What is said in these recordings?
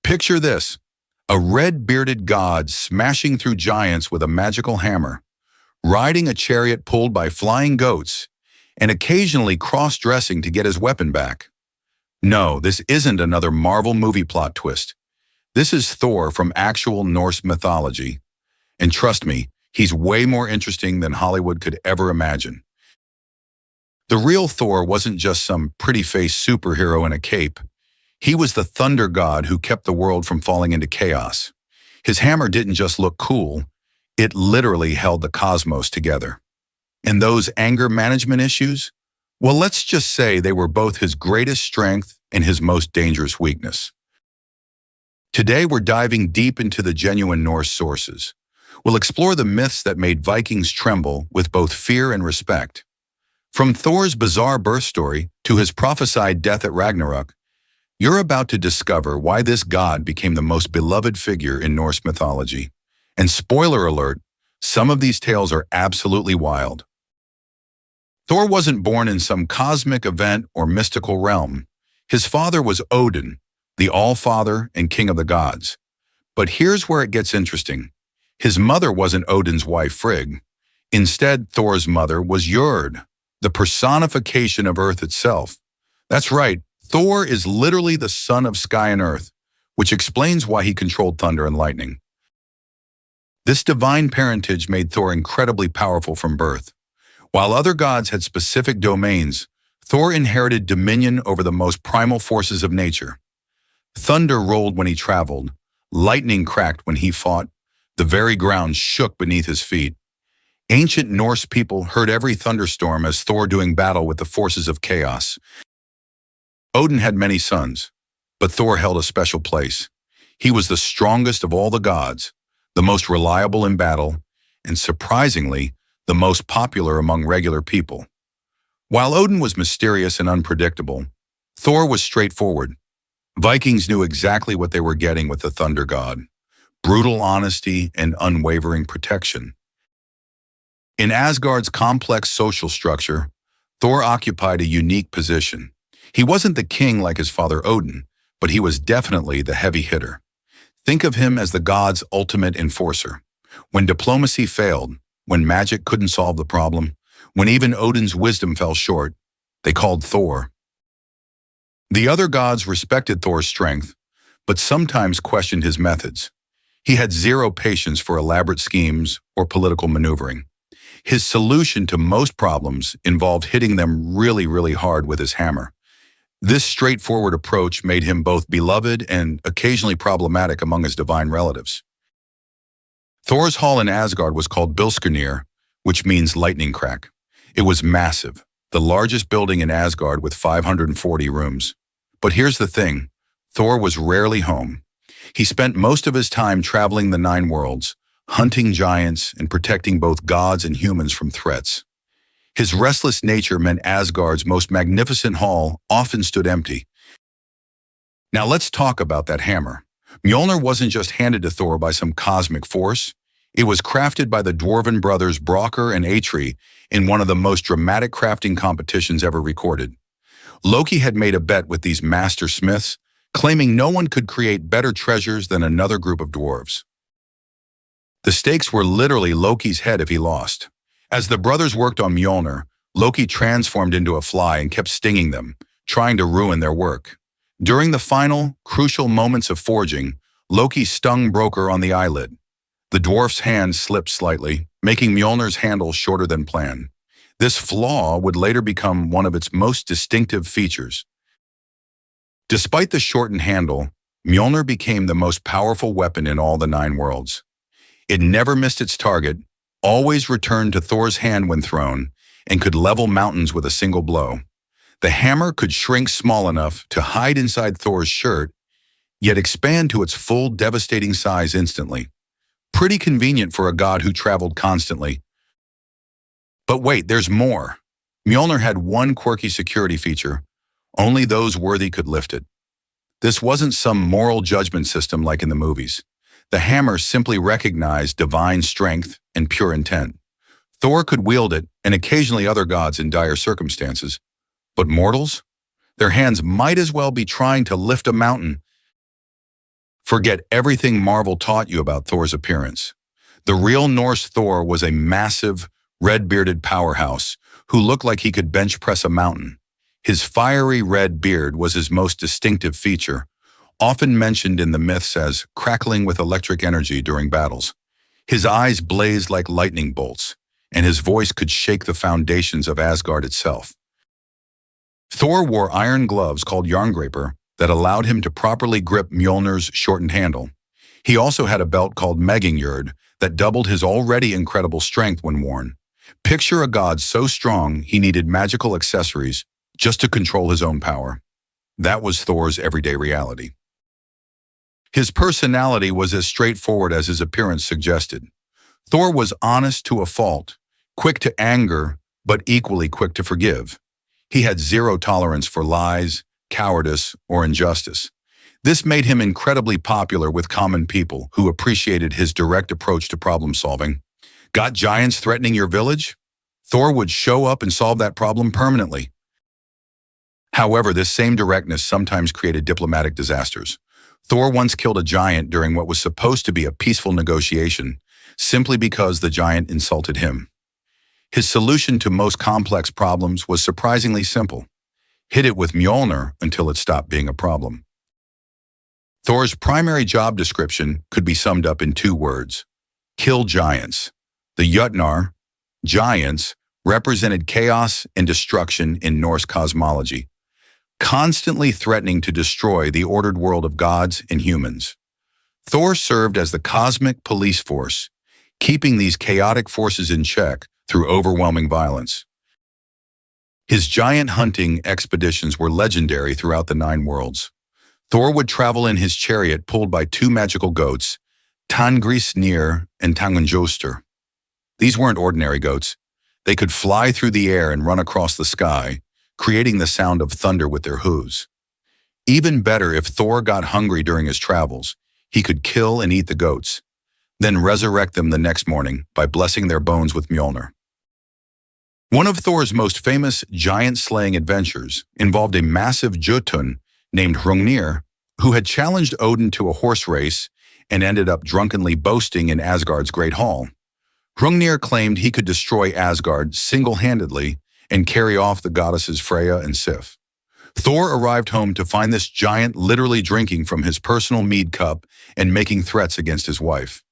Picture this, a red-bearded god smashing through giants with a magical hammer, riding a chariot pulled by flying goats, and occasionally cross-dressing to get his weapon back. No, this isn't another Marvel movie plot twist. This is Thor from actual Norse mythology. And trust me, he's way more interesting than Hollywood could ever imagine. The real Thor wasn't just some pretty-faced superhero in a cape. He was the thunder god who kept the world from falling into chaos. His hammer didn't just look cool, it literally held the cosmos together. And those anger management issues? Well, let's just say they were both his greatest strength and his most dangerous weakness. Today, we're diving deep into the genuine Norse sources. We'll explore the myths that made Vikings tremble with both fear and respect. From Thor's bizarre birth story to his prophesied death at Ragnarok, you're about to discover why this god became the most beloved figure in Norse mythology. And spoiler alert, some of these tales are absolutely wild. Thor wasn't born in some cosmic event or mystical realm. His father was Odin, the All-Father and King of the gods. But here's where it gets interesting. His mother wasn't Odin's wife Frigg. Instead, Thor's mother was Jord, the personification of Earth itself. That's right, Thor is literally the son of sky and earth, which explains why he controlled thunder and lightning. This divine parentage made Thor incredibly powerful from birth. While other gods had specific domains, Thor inherited dominion over the most primal forces of nature. Thunder rolled when he traveled, lightning cracked when he fought, the very ground shook beneath his feet. Ancient Norse people heard every thunderstorm as Thor doing battle with the forces of chaos. Odin had many sons, but Thor held a special place. He was the strongest of all the gods, the most reliable in battle, and surprisingly, the most popular among regular people. While Odin was mysterious and unpredictable, Thor was straightforward. Vikings knew exactly what they were getting with the thunder god: brutal honesty and unwavering protection. In Asgard's complex social structure, Thor occupied a unique position. He wasn't the king like his father Odin, but he was definitely the heavy hitter. Think of him as the god's ultimate enforcer. When diplomacy failed, when magic couldn't solve the problem, when even Odin's wisdom fell short, they called Thor. The other gods respected Thor's strength, but sometimes questioned his methods. He had zero patience for elaborate schemes or political maneuvering. His solution to most problems involved hitting them really hard with his hammer. This straightforward approach made him both beloved and occasionally problematic among his divine relatives. Thor's hall in Asgard was called Bilskirnir, which means lightning crack. It was massive, the largest building in Asgard with 540 rooms. But here's the thing, Thor was rarely home. He spent most of his time traveling the 9 worlds, hunting giants and protecting both gods and humans from threats. His restless nature meant Asgard's most magnificent hall often stood empty. Now let's talk about that hammer. Mjolnir wasn't just handed to Thor by some cosmic force. It was crafted by the dwarven brothers Brokkr and Atri in one of the most dramatic crafting competitions ever recorded. Loki had made a bet with these master smiths, claiming no one could create better treasures than another group of dwarves. The stakes were literally Loki's head if he lost. As the brothers worked on Mjolnir, Loki transformed into a fly and kept stinging them, trying to ruin their work. During the final, crucial moments of forging, Loki stung Brokkr on the eyelid. The dwarf's hand slipped slightly, making Mjolnir's handle shorter than planned. This flaw would later become one of its most distinctive features. Despite the shortened handle, Mjolnir became the most powerful weapon in all the 9 worlds. It never missed its target, always returned to Thor's hand when thrown, and could level mountains with a single blow. The hammer could shrink small enough to hide inside Thor's shirt, yet expand to its full devastating size instantly. Pretty convenient for a god who traveled constantly. But wait, there's more. Mjolnir had one quirky security feature. Only those worthy could lift it. This wasn't some moral judgment system like in the movies. The hammer simply recognized divine strength and pure intent. Thor could wield it, and occasionally other gods in dire circumstances. But mortals? Their hands might as well be trying to lift a mountain. Forget everything Marvel taught you about Thor's appearance. The real Norse Thor was a massive, red-bearded powerhouse who looked like he could bench press a mountain. His fiery red beard was his most distinctive feature, often mentioned in the myths as crackling with electric energy during battles. His eyes blazed like lightning bolts, and his voice could shake the foundations of Asgard itself. Thor wore iron gloves called Jarngripr that allowed him to properly grip Mjolnir's shortened handle. He also had a belt called Mjolnir that doubled his already incredible strength when worn. Picture a god so strong he needed magical accessories just to control his own power. That was Thor's everyday reality. His personality was as straightforward as his appearance suggested. Thor was honest to a fault, quick to anger, but equally quick to forgive. He had zero tolerance for lies, cowardice, or injustice. This made him incredibly popular with common people who appreciated his direct approach to problem solving. Got giants threatening your village? Thor would show up and solve that problem permanently. However, this same directness sometimes created diplomatic disasters. Thor once killed a giant during what was supposed to be a peaceful negotiation, simply because the giant insulted him. His solution to most complex problems was surprisingly simple. Hit it with Mjolnir until it stopped being a problem. Thor's primary job description could be summed up in 2 words: kill giants. The Jotnar, giants, represented chaos and destruction in Norse cosmology, constantly threatening to destroy the ordered world of gods and humans. Thor served as the cosmic police force, keeping these chaotic forces in check through overwhelming violence. His giant hunting expeditions were legendary throughout the 9 worlds. Thor would travel in his chariot pulled by 2 magical goats, Tangrisnir and Tangunjoster. These weren't ordinary goats. They could fly through the air and run across the sky, creating the sound of thunder with their hooves. Even better, if Thor got hungry during his travels, he could kill and eat the goats, then resurrect them the next morning by blessing their bones with Mjolnir. One of Thor's most famous giant-slaying adventures involved a massive Jotun named Hrungnir, who had challenged Odin to a horse race and ended up drunkenly boasting in Asgard's Great Hall. Hrungnir claimed he could destroy Asgard single-handedly and carry off the goddesses Freya and Sif. Thor arrived home to find this giant literally drinking from his personal mead cup and making threats against his wife.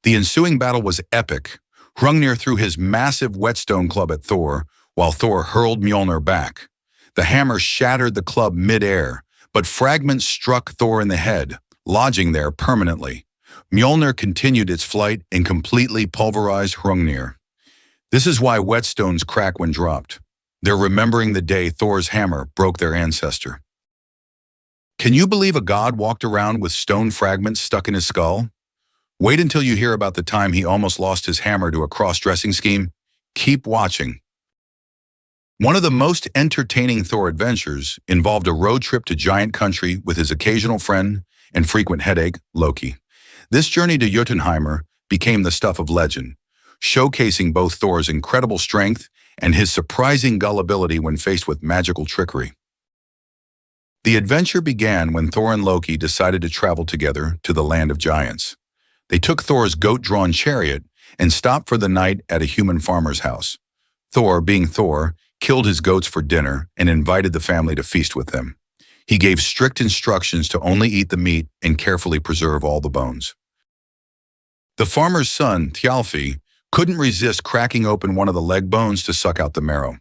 The ensuing battle was epic. Hrungnir threw his massive whetstone club at Thor, while Thor hurled Mjolnir back. The hammer shattered the club mid-air, but fragments struck Thor in the head, lodging there permanently. Mjolnir continued its flight and completely pulverized Hrungnir. This is why whetstones crack when dropped. They're remembering the day Thor's hammer broke their ancestor. Can you believe a god walked around with stone fragments stuck in his skull? Wait until you hear about the time he almost lost his hammer to a cross-dressing scheme. Keep watching. One of the most entertaining Thor adventures involved a road trip to giant country with his occasional friend and frequent headache, Loki. This journey to Jotunheimr became the stuff of legend, showcasing both Thor's incredible strength and his surprising gullibility when faced with magical trickery. The adventure began when Thor and Loki decided to travel together to the land of giants. They took Thor's goat-drawn chariot and stopped for the night at a human farmer's house. Thor, being Thor, killed his goats for dinner and invited the family to feast with them. He gave strict instructions to only eat the meat and carefully preserve all the bones. The farmer's son, Thjalfi, couldn't resist cracking open one of the leg bones to suck out the marrow.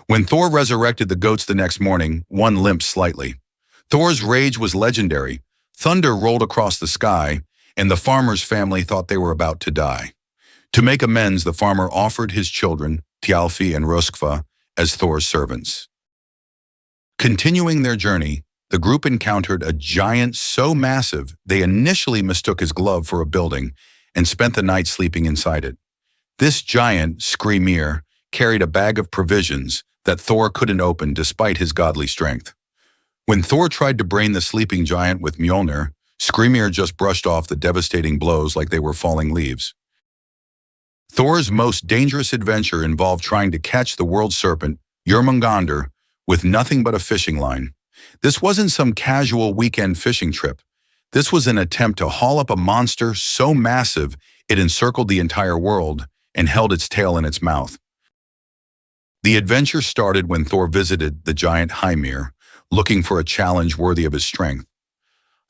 When Thor resurrected the goats the next morning, one limped slightly. Thor's rage was legendary. Thunder rolled across the sky, and the farmer's family thought they were about to die. To make amends, the farmer offered his children, Thjalfi and Röskva, as Thor's servants. Continuing their journey, the group encountered a giant so massive they initially mistook his glove for a building and spent the night sleeping inside it. This giant, Skrymir, carried a bag of provisions that Thor couldn't open despite his godly strength. When Thor tried to brain the sleeping giant with Mjolnir, Skrymir just brushed off the devastating blows like they were falling leaves. Thor's most dangerous adventure involved trying to catch the World Serpent Jormungandr with nothing but a fishing line. This wasn't some casual weekend fishing trip. This was an attempt to haul up a monster so massive it encircled the entire world and held its tail in its mouth. The adventure started when Thor visited the giant Hymir, looking for a challenge worthy of his strength.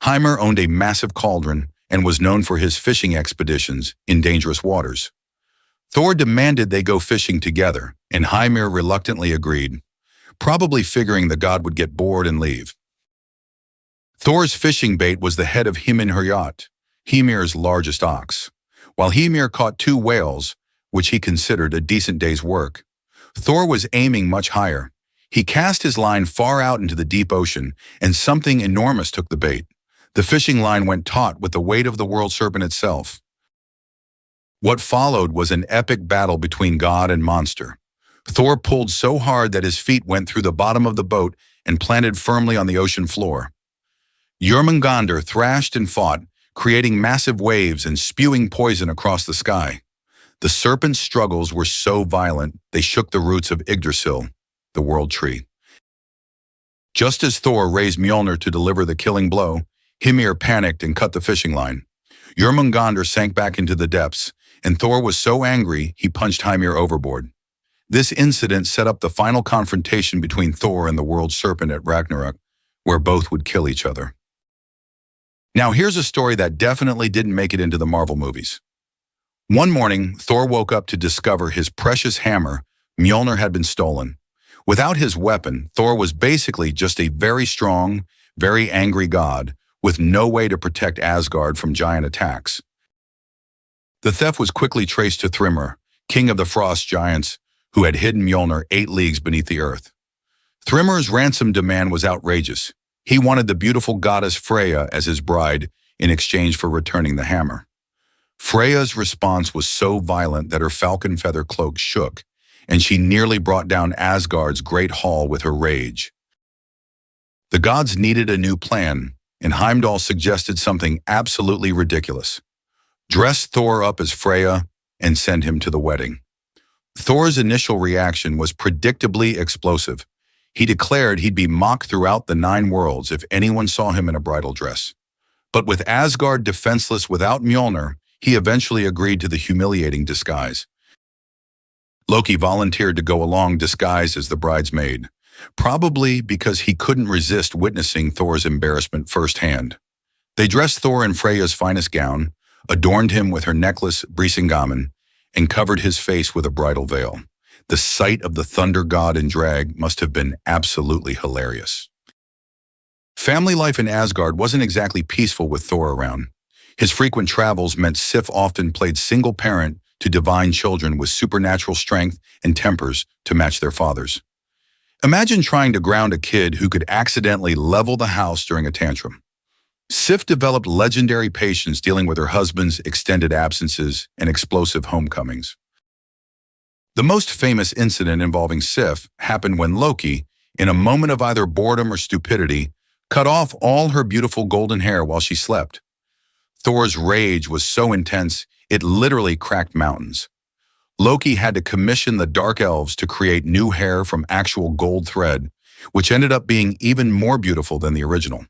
Hymir owned a massive cauldron and was known for his fishing expeditions in dangerous waters. Thor demanded they go fishing together, and Hymir reluctantly agreed, probably figuring the god would get bored and leave. Thor's fishing bait was the head of Himinhurjot, Hymir's largest ox. While Hymir caught 2 whales, which he considered a decent day's work, Thor was aiming much higher. He cast his line far out into the deep ocean, and something enormous took the bait. The fishing line went taut with the weight of the World Serpent itself. What followed was an epic battle between god and monster. Thor pulled so hard that his feet went through the bottom of the boat and planted firmly on the ocean floor. Jormungandr thrashed and fought, creating massive waves and spewing poison across the sky. The serpent's struggles were so violent, they shook the roots of Yggdrasil, the world tree. Just as Thor raised Mjolnir to deliver the killing blow, Hymir panicked and cut the fishing line. Jormungandr sank back into the depths, and Thor was so angry he punched Hymir overboard. This incident set up the final confrontation between Thor and the World Serpent at Ragnarok, where both would kill each other. Now here's a story that definitely didn't make it into the Marvel movies. One morning, Thor woke up to discover his precious hammer, Mjolnir, had been stolen. Without his weapon, Thor was basically just a very strong, very angry god, with no way to protect Asgard from giant attacks. The theft was quickly traced to Thrymr, king of the frost giants, who had hidden Mjolnir 8 leagues beneath the earth. Thrymr's ransom demand was outrageous. He wanted the beautiful goddess Freya as his bride in exchange for returning the hammer. Freya's response was so violent that her falcon feather cloak shook, and she nearly brought down Asgard's great hall with her rage. The gods needed a new plan, and Heimdall suggested something absolutely ridiculous. Dress Thor up as Freya and send him to the wedding. Thor's initial reaction was predictably explosive. He declared he'd be mocked throughout the 9 worlds if anyone saw him in a bridal dress. But with Asgard defenseless without Mjolnir, he eventually agreed to the humiliating disguise. Loki volunteered to go along disguised as the bridesmaid, probably because he couldn't resist witnessing Thor's embarrassment firsthand. They dressed Thor in Freya's finest gown, adorned him with her necklace Brisingamen, and covered his face with a bridal veil. The sight of the thunder god in drag must have been absolutely hilarious. Family life in Asgard wasn't exactly peaceful with Thor around. His frequent travels meant Sif often played single parent to divine children with supernatural strength and tempers to match their fathers. Imagine trying to ground a kid who could accidentally level the house during a tantrum. Sif developed legendary patience dealing with her husband's extended absences and explosive homecomings. The most famous incident involving Sif happened when Loki, in a moment of either boredom or stupidity, cut off all her beautiful golden hair while she slept. Thor's rage was so intense, it literally cracked mountains. Loki had to commission the Dark Elves to create new hair from actual gold thread, which ended up being even more beautiful than the original.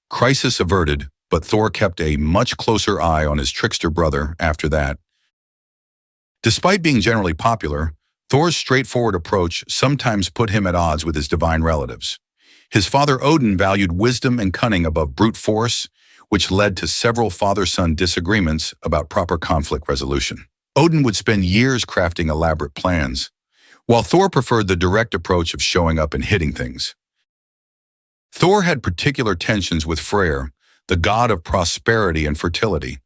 Crisis averted, but Thor kept a much closer eye on his trickster brother after that. Despite being generally popular, Thor's straightforward approach sometimes put him at odds with his divine relatives. His father Odin valued wisdom and cunning above brute force, which led to several father-son disagreements about proper conflict resolution. Odin would spend years crafting elaborate plans, while Thor preferred the direct approach of showing up and hitting things. Thor had particular tensions with Freyr, the god of prosperity and fertility.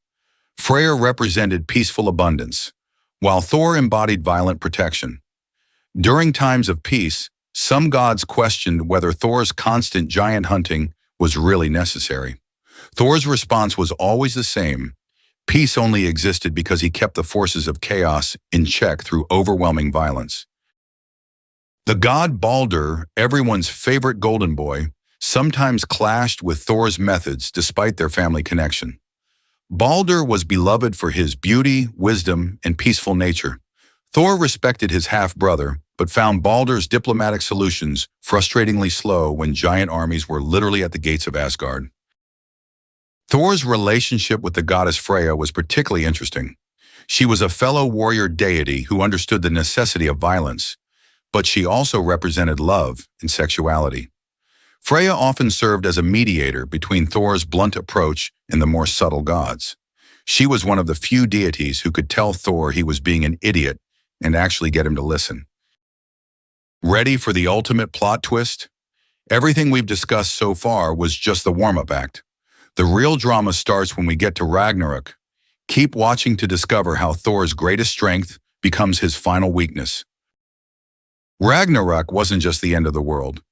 Freyr represented peaceful abundance, while Thor embodied violent protection. During times of peace, some gods questioned whether Thor's constant giant hunting was really necessary. Thor's response was always the same. Peace only existed because he kept the forces of chaos in check through overwhelming violence. The god Baldur, everyone's favorite golden boy, sometimes clashed with Thor's methods despite their family connection. Baldur was beloved for his beauty, wisdom, and peaceful nature. Thor respected his half-brother, but found Baldur's diplomatic solutions frustratingly slow when giant armies were literally at the gates of Asgard. Thor's relationship with the goddess Freya was particularly interesting. She was a fellow warrior deity who understood the necessity of violence, but she also represented love and sexuality. Freya often served as a mediator between Thor's blunt approach and the more subtle gods. She was one of the few deities who could tell Thor he was being an idiot and actually get him to listen. Ready for the ultimate plot twist? Everything we've discussed so far was just the warm-up act. The real drama starts when we get to Ragnarok. Keep watching to discover how Thor's greatest strength becomes his final weakness. Ragnarok wasn't just the end of the world.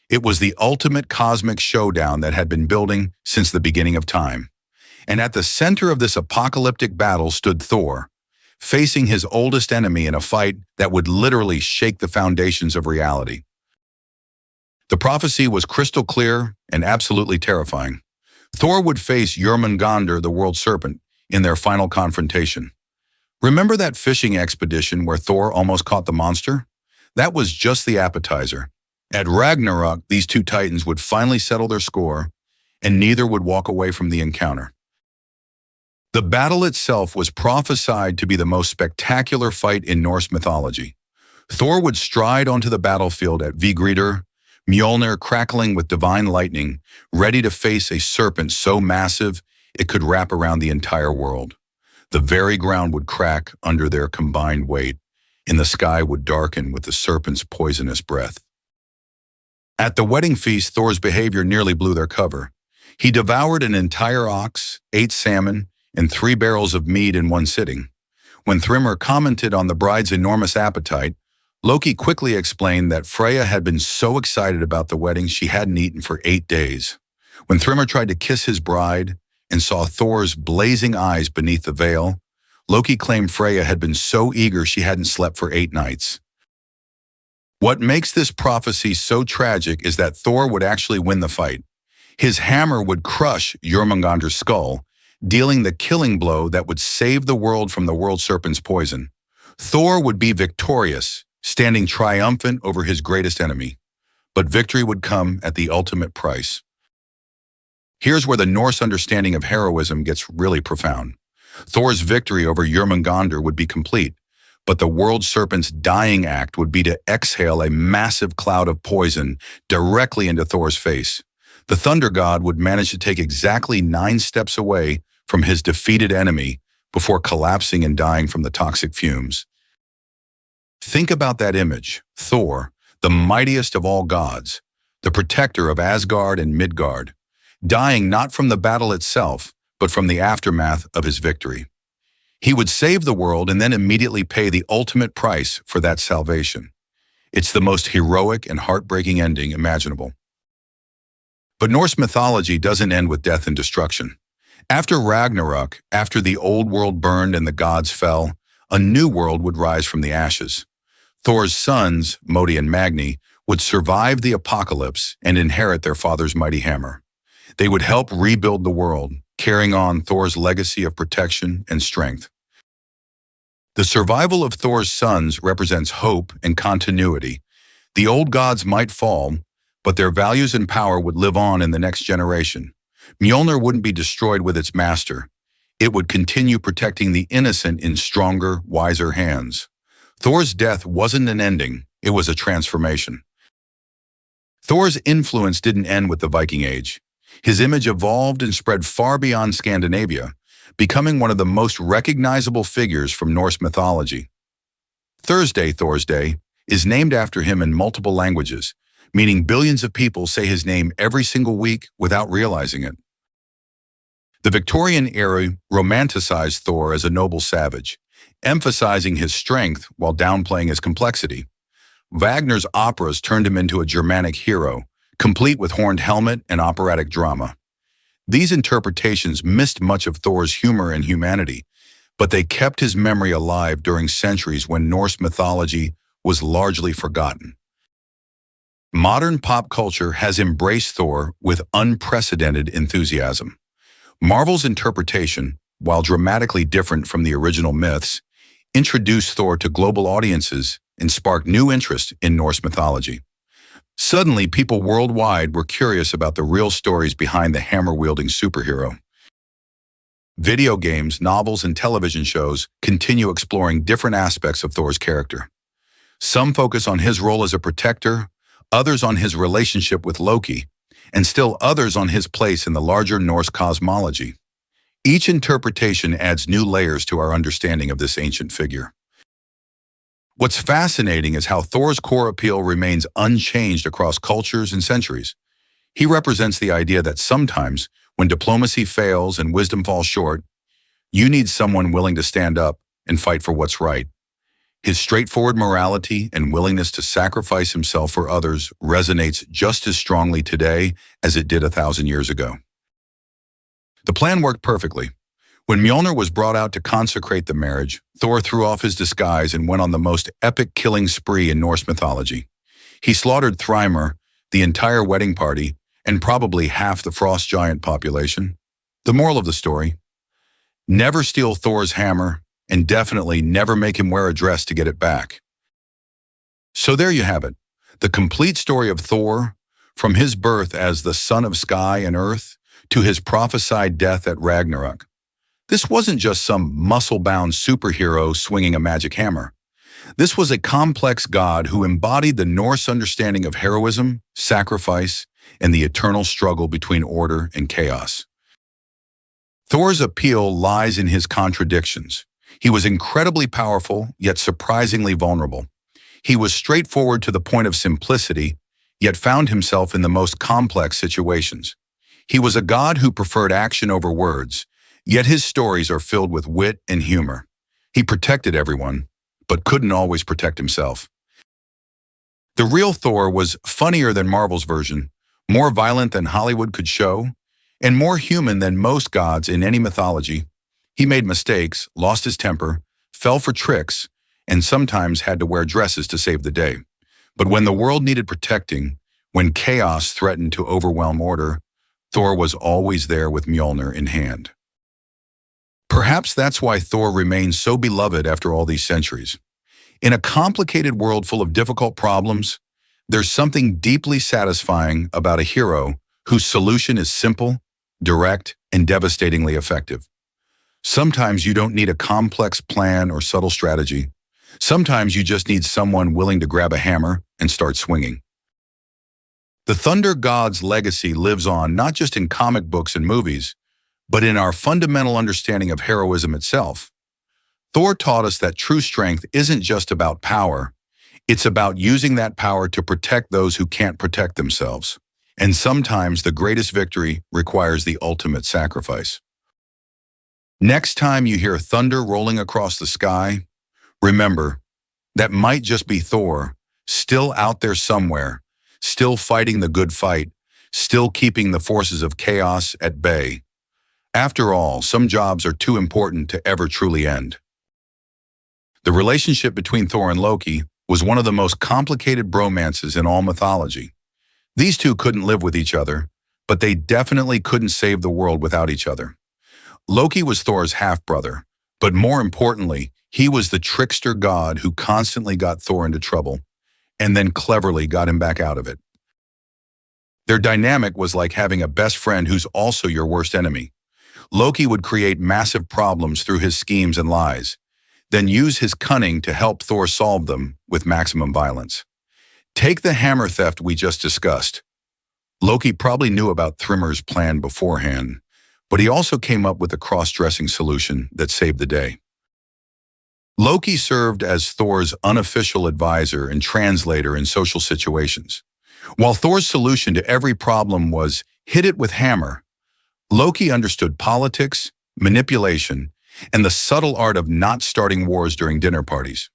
It was the ultimate cosmic showdown that had been building since the beginning of time. And at the center of this apocalyptic battle stood Thor, facing his oldest enemy in a fight that would literally shake the foundations of reality. The prophecy was crystal clear and absolutely terrifying. Thor would face Jormungandr, the World Serpent, in their final confrontation. Remember that fishing expedition where Thor almost caught the monster? That was just the appetizer. At Ragnarok, these two titans would finally settle their score, and neither would walk away from the encounter. The battle itself was prophesied to be the most spectacular fight in Norse mythology. Thor would stride onto the battlefield at Vigridr, Mjolnir crackling with divine lightning, ready to face a serpent so massive it could wrap around the entire world. The very ground would crack under their combined weight, and the sky would darken with the serpent's poisonous breath. At the wedding feast, Thor's behavior nearly blew their cover. He devoured an entire ox, 8 salmon, and 3 barrels of mead in one sitting. When Thrymr commented on the bride's enormous appetite, Loki quickly explained that Freya had been so excited about the wedding she hadn't eaten for 8 days. When Thrymr tried to kiss his bride and saw Thor's blazing eyes beneath the veil, Loki claimed Freya had been so eager she hadn't slept for 8 nights. What makes this prophecy so tragic is that Thor would actually win the fight. His hammer would crush Jormungandr's skull, dealing the killing blow that would save the world from the World Serpent's poison. Thor would be victorious, standing triumphant over his greatest enemy. But victory would come at the ultimate price. Here's where the Norse understanding of heroism gets really profound. Thor's victory over Jormungandr would be complete, but the World Serpent's dying act would be to exhale a massive cloud of poison directly into Thor's face. The Thunder God would manage to take exactly 9 steps away from his defeated enemy before collapsing and dying from the toxic fumes. Think about that image. Thor, the mightiest of all gods, the protector of Asgard and Midgard, dying not from the battle itself, but from the aftermath of his victory. He would save the world and then immediately pay the ultimate price for that salvation. It's the most heroic and heartbreaking ending imaginable. But Norse mythology doesn't end with death and destruction. After Ragnarok, after the old world burned and the gods fell, a new world would rise from the ashes. Thor's sons, Modi and Magni, would survive the apocalypse and inherit their father's mighty hammer. They would help rebuild the world, carrying on Thor's legacy of protection and strength. The survival of Thor's sons represents hope and continuity. The old gods might fall, but their values and power would live on in the next generation. Mjolnir wouldn't be destroyed with its master. It would continue protecting the innocent in stronger, wiser hands. Thor's death wasn't an ending, it was a transformation. Thor's influence didn't end with the Viking Age. His image evolved and spread far beyond Scandinavia, becoming one of the most recognizable figures from Norse mythology. Thursday, Thor's Day, is named after him in multiple languages, meaning billions of people say his name every single week without realizing it. The Victorian era romanticized Thor as a noble savage, emphasizing his strength while downplaying his complexity. Wagner's operas turned him into a Germanic hero, complete with horned helmet and operatic drama. These interpretations missed much of Thor's humor and humanity, but they kept his memory alive during centuries when Norse mythology was largely forgotten. Modern pop culture has embraced Thor with unprecedented enthusiasm. Marvel's interpretation, while dramatically different from the original myths, introduced Thor to global audiences and sparked new interest in Norse mythology. Suddenly, people worldwide were curious about the real stories behind the hammer-wielding superhero. Video games, novels, and television shows continue exploring different aspects of Thor's character. Some focus on his role as a protector, others on his relationship with Loki, and still others on his place in the larger Norse cosmology. Each interpretation adds new layers to our understanding of this ancient figure. What's fascinating is how Thor's core appeal remains unchanged across cultures and centuries. He represents the idea that sometimes, when diplomacy fails and wisdom falls short, you need someone willing to stand up and fight for what's right. His straightforward morality and willingness to sacrifice himself for others resonates just as strongly today as it did 1,000 years ago. The plan worked perfectly. When Mjolnir was brought out to consecrate the marriage, Thor threw off his disguise and went on the most epic killing spree in Norse mythology. He slaughtered Thrymer, the entire wedding party, and probably half the frost giant population. The moral of the story: never steal Thor's hammer, and definitely never make him wear a dress to get it back. So there you have it, the complete story of Thor, from his birth as the son of sky and earth to his prophesied death at Ragnarok. This wasn't just some muscle-bound superhero swinging a magic hammer. This was a complex god who embodied the Norse understanding of heroism, sacrifice, and the eternal struggle between order and chaos. Thor's appeal lies in his contradictions. He was incredibly powerful, yet surprisingly vulnerable. He was straightforward to the point of simplicity, yet found himself in the most complex situations. He was a god who preferred action over words, yet his stories are filled with wit and humor. He protected everyone, but couldn't always protect himself. The real Thor was funnier than Marvel's version, more violent than Hollywood could show, and more human than most gods in any mythology. He made mistakes, lost his temper, fell for tricks, and sometimes had to wear dresses to save the day. But when the world needed protecting, when chaos threatened to overwhelm order, Thor was always there with Mjolnir in hand. Perhaps that's why Thor remains so beloved after all these centuries. In a complicated world full of difficult problems, there's something deeply satisfying about a hero whose solution is simple, direct, and devastatingly effective. Sometimes you don't need a complex plan or subtle strategy. Sometimes you just need someone willing to grab a hammer and start swinging. The Thunder God's legacy lives on not just in comic books and movies, but in our fundamental understanding of heroism itself. Thor taught us that true strength isn't just about power. It's about using that power to protect those who can't protect themselves. And sometimes the greatest victory requires the ultimate sacrifice. Next time you hear thunder rolling across the sky, remember, that might just be Thor, still out there somewhere, still fighting the good fight, still keeping the forces of chaos at bay. After all, some jobs are too important to ever truly end. The relationship between Thor and Loki was one of the most complicated bromances in all mythology. These two couldn't live with each other, but they definitely couldn't save the world without each other. Loki was Thor's half-brother, but more importantly, he was the trickster god who constantly got Thor into trouble, and then cleverly got him back out of it. Their dynamic was like having a best friend who's also your worst enemy. Loki would create massive problems through his schemes and lies, then use his cunning to help Thor solve them with maximum violence. Take the hammer theft we just discussed. Loki probably knew about Thrymer's plan beforehand, but he also came up with a cross-dressing solution that saved the day. Loki served as Thor's unofficial advisor and translator in social situations. While Thor's solution to every problem was hit it with hammer, Loki understood politics, manipulation, and the subtle art of not starting wars during dinner parties.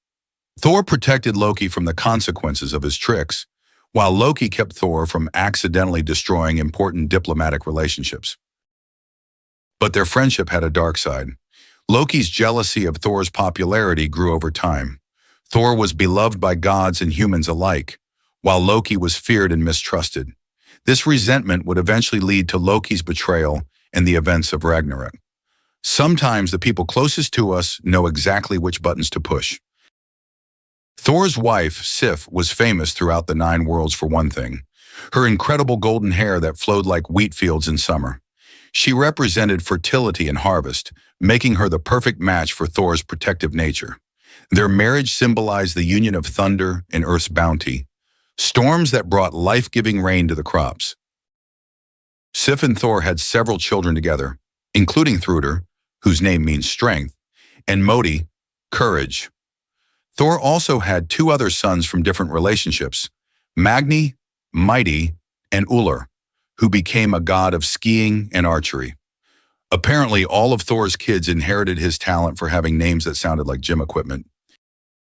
Thor protected Loki from the consequences of his tricks, while Loki kept Thor from accidentally destroying important diplomatic relationships. But their friendship had a dark side. Loki's jealousy of Thor's popularity grew over time. Thor was beloved by gods and humans alike, while Loki was feared and mistrusted. This resentment would eventually lead to Loki's betrayal and the events of Ragnarok. Sometimes the people closest to us know exactly which buttons to push. Thor's wife, Sif, was famous throughout the 9 worlds for one thing: her incredible golden hair that flowed like wheat fields in summer. She represented fertility and harvest, making her the perfect match for Thor's protective nature. Their marriage symbolized the union of thunder and Earth's bounty, storms that brought life-giving rain to the crops. Sif and Thor had several children together, including Thrudr, whose name means strength, and Modi, courage. Thor also had two other sons from different relationships, Magni, mighty, and Ullr, who became a god of skiing and archery. Apparently, all of Thor's kids inherited his talent for having names that sounded like gym equipment.